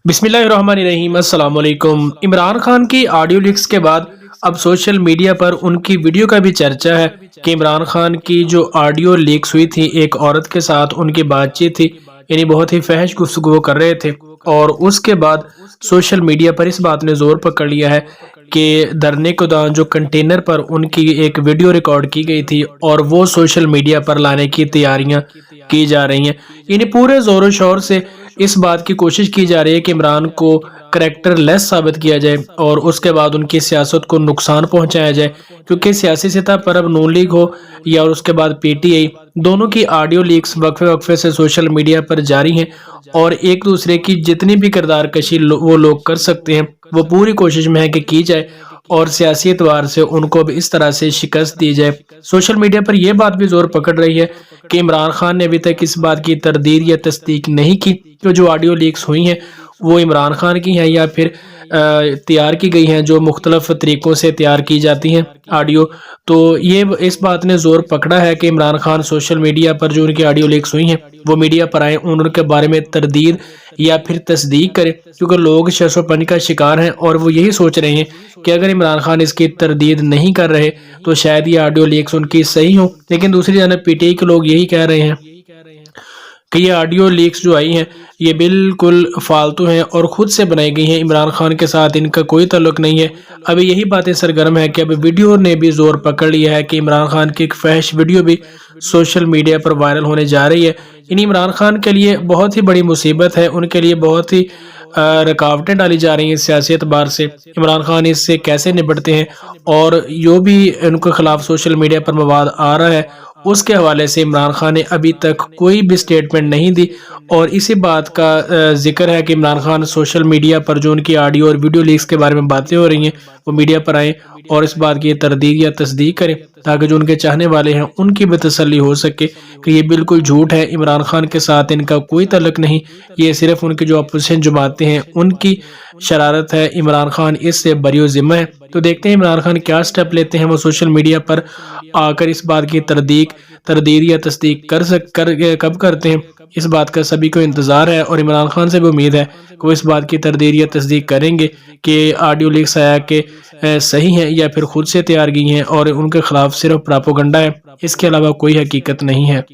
बिस्मिल्लाहिर्रहमानिर्रहीम। अस्सलाम वालेकुम। इमरान खान की ऑडियो लीक्स के बाद अब सोशल मीडिया पर उनकी वीडियो का भी चर्चा है कि इमरान खान की जो ऑडियो लीक्स हुई थी, एक औरत के साथ उनकी बातचीत थी, यानी बहुत ही फहश गुफ्तगू वो कर रहे थे। और उसके बाद सोशल मीडिया पर इस बात ने जोर पकड़ लिया है कि धरने के दौरान जो कंटेनर पर उनकी एक वीडियो रिकॉर्ड की गई थी और वो सोशल मीडिया पर लाने की तैयारियां की जा रही हैं। यानी पूरे जोरों शोर से इस बात की कोशिश की जा रही है कि इमरान को करेक्टर लेस साबित किया जाए और उसके बाद उनकी सियासत को नुकसान पहुंचाया जाए, क्योंकि सियासी सतह पर अब नून लीग हो या और उसके बाद पीटीआई, दोनों की ऑडियो लीक्स वक्फे वक्फे से सोशल मीडिया पर जारी हैं और एक दूसरे की जितनी भी किरदार कशी वो लोग कर सकते हैं वो पूरी कोशिश में है कि की जाए और सियासी एतबार से उनको भी इस तरह से शिकस्त दी जाए। सोशल मीडिया पर यह बात भी जोर पकड़ रही है कि इमरान खान ने अभी तक इस बात की तरदीद या तस्दीक नहीं की कि जो ऑडियो लीक्स हुई हैं वो इमरान खान की हैं या फिर तैयार की गई हैं, जो मुख्तलिफ तरीक़ों से तैयार की जाती हैं ऑडियो। तो ये इस बात ने जोर पकड़ा है कि इमरान खान सोशल मीडिया पर जो उनकी ऑडियो लीक्स हुई हैं वो मीडिया पर आए, उनके बारे में तरदीद या फिर तस्दीक करें, क्योंकि लोग शर्षोपन का शिकार हैं और वो यही सोच रहे हैं कि अगर इमरान खान इसकी तरदीद नहीं कर रहे तो शायद ये ऑडियो लीक्स उनकी सही हो। लेकिन दूसरी जानब पीटीआई के लोग यही कह रहे हैं कि ये ऑडियो लीक्स जो आई हैं ये बिल्कुल फालतू हैं और खुद से बनाई गई हैं, इमरान खान के साथ इनका कोई ताल्लुक नहीं है। अभी यही बातें सरगर्म है कि अभी वीडियो ने भी जोर पकड़ लिया है कि इमरान खान की एक फहश वीडियो भी सोशल मीडिया पर वायरल होने जा रही है। यानी इमरान खान के लिए बहुत ही बड़ी मुसीबत है, उनके लिए बहुत ही रुकावटें डाली जा रही हैं सियासी एतबार से। इमरान खान इससे कैसे निपटते हैं और जो भी उनके खिलाफ सोशल मीडिया पर मवाद आ रहा है उसके हवाले से इमरान खान ने अभी तक कोई भी स्टेटमेंट नहीं दी और इसी बात का जिक्र है कि इमरान खान सोशल मीडिया पर जो उनकी ऑडियो और वीडियो लीक्स के बारे में बातें हो रही हैं वो मीडिया पर आएँ और इस बात की तरदीद या तस्दीक करें, ताकि जो उनके चाहने वाले हैं उनकी भी तसल्ली हो सके कि ये बिल्कुल झूठ है, इमरान खान के साथ इनका कोई तल्लुक नहीं, ये सिर्फ उनकी जो अपोजिशन जमातें हैं उनकी शरारत है, इमरान खान इससे बरी ज़िम्मा है। तो देखते हैं इमरान खान क्या स्टेप लेते हैं, वो सोशल मीडिया पर आकर इस बात की तरदीद या तस्दीक कब करते हैं। इस बात का सभी को इंतज़ार है और इमरान खान से भी उम्मीद है कि वो इस बात की तरदीद या तस्दीक करेंगे कि ऑडियो लीक्स आया कि सही हैं या फिर खुद से तैयार की हैं और उनके खिलाफ सिर्फ प्रोपेगेंडा है, इसके अलावा कोई हकीकत नहीं है।